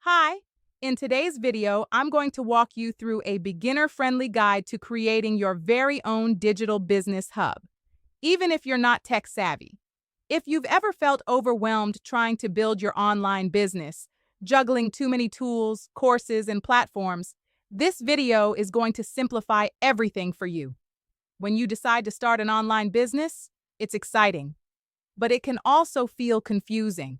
Hi! In today's video, I'm going to walk you through a beginner-friendly guide to creating your very own digital business hub, even if you're not tech-savvy. If you've ever felt overwhelmed trying to build your online business, juggling too many tools, courses, and platforms, this video is going to simplify everything for you. When you decide to start an online business, it's exciting, but it can also feel confusing.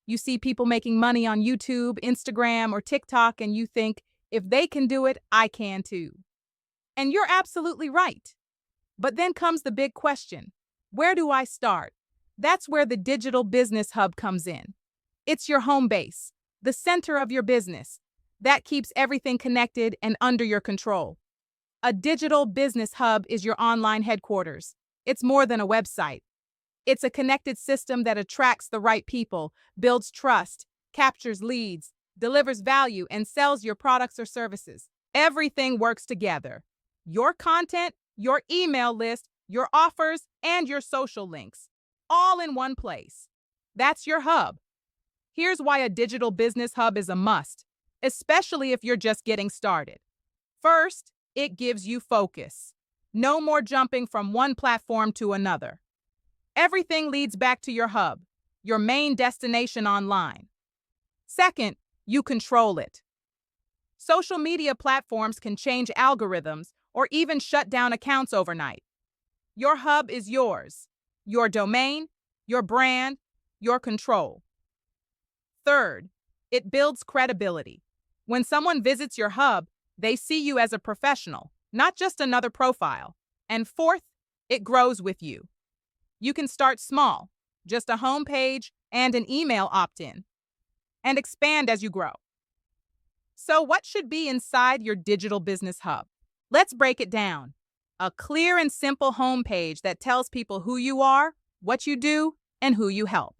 You see people making money on YouTube, Instagram, or TikTok, and you think, if they can do it, I can too. And you're absolutely right. But then comes the big question: where do I start? That's where the Digital Business Hub comes in. It's your home base, the center of your business. That keeps everything connected and under your control. A digital business hub is your online headquarters. It's more than a website. It's a connected system that attracts the right people, builds trust, captures leads, delivers value, and sells your products or services. Everything works together. Your content, your email list, your offers, and your social links, all in one place. That's your hub. Here's why a digital business hub is a must, especially if you're just getting started. First, it gives you focus. No more jumping from one platform to another. Everything leads back to your hub, your main destination online. Second, you control it. Social media platforms can change algorithms or even shut down accounts overnight. Your hub is yours, your domain, your brand, your control. Third, it builds credibility. When someone visits your hub, they see you as a professional, not just another profile. And fourth, it grows with you. You can start small, just a homepage and an email opt-in, and expand as you grow. So what should be inside your digital business hub? Let's break it down. A clear and simple homepage that tells people who you are, what you do, and who you help.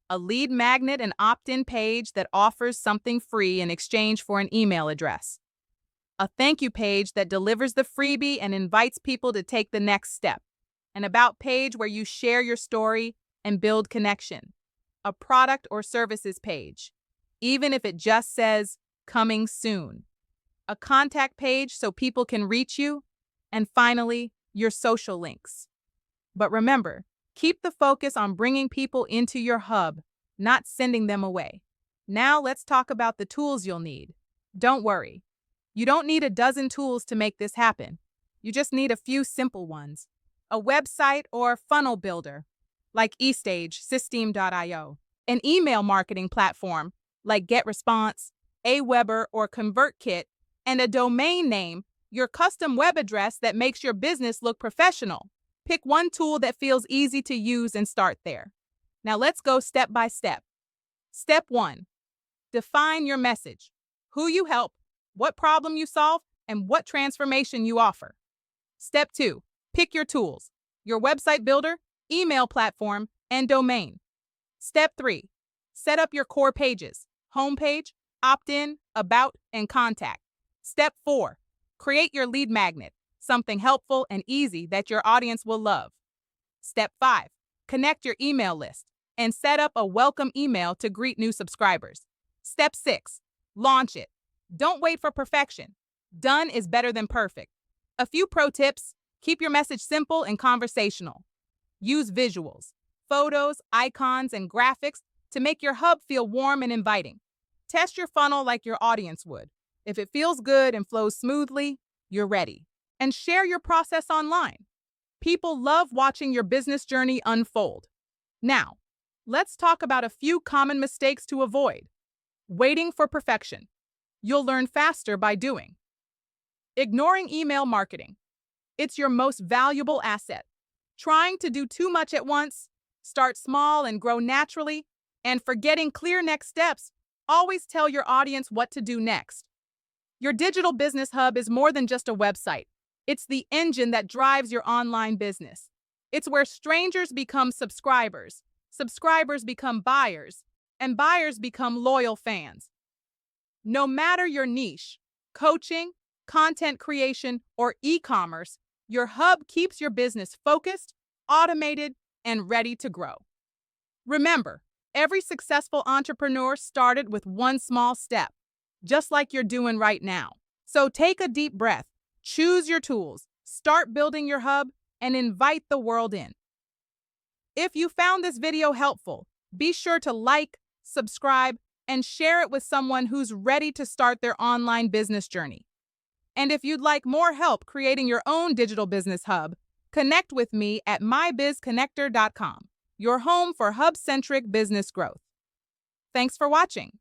A lead magnet and opt-in page that offers something free in exchange for an email address. A thank you page that delivers the freebie and invites people to take the next step. An about page where you share your story and build connection. A product or services page, even if it just says coming soon. A contact page so people can reach you. And finally, your social links. But remember, keep the focus on bringing people into your hub, not sending them away. Now let's talk about the tools you'll need. Don't worry. You don't need a dozen tools to make this happen. You just need a few simple ones. A website or funnel builder, like eStage, Systeme.io, an email marketing platform, like GetResponse, Aweber, or ConvertKit, and a domain name, your custom web address that makes your business look professional. Pick one tool that feels easy to use and start there. Now let's go step by step. Step 1. Define your message. Who you help, what problem you solve, and what transformation you offer. Step 2. Pick your tools, your website builder, email platform, and domain. Step 3. Set up your core pages, homepage, opt-in, about, and contact. Step 4. Create your lead magnet, something helpful and easy that your audience will love. Step 5. Connect your email list and set up a welcome email to greet new subscribers. Step 6. Launch it. Don't wait for perfection. Done is better than perfect. A few pro tips. Keep your message simple and conversational. Use visuals, photos, icons, and graphics to make your hub feel warm and inviting. Test your funnel like your audience would. If it feels good and flows smoothly, you're ready. And share your process online. People love watching your business journey unfold. Now, let's talk about a few common mistakes to avoid. Waiting for perfection. You'll learn faster by doing. Ignoring email marketing. It's your most valuable asset. Trying to do too much at once, start small and grow naturally, and forgetting clear next steps. Always tell your audience what to do next. Your digital business hub is more than just a website. It's the engine that drives your online business. It's where strangers become subscribers, subscribers become buyers, and buyers become loyal fans. No matter your niche, coaching, content creation, or e-commerce, your hub keeps your business focused, automated, and ready to grow. Remember, Every successful entrepreneur started with one small step, just like you're doing right now. So take a deep breath, choose your tools, start building your hub, and invite the world in. If you found this video helpful, be sure to like, subscribe, and share it with someone who's ready to start their online business journey. And if you'd like more help creating your own digital business hub, connect with me at mybizconnector.com, your home for hub-centric business growth. Thanks for watching.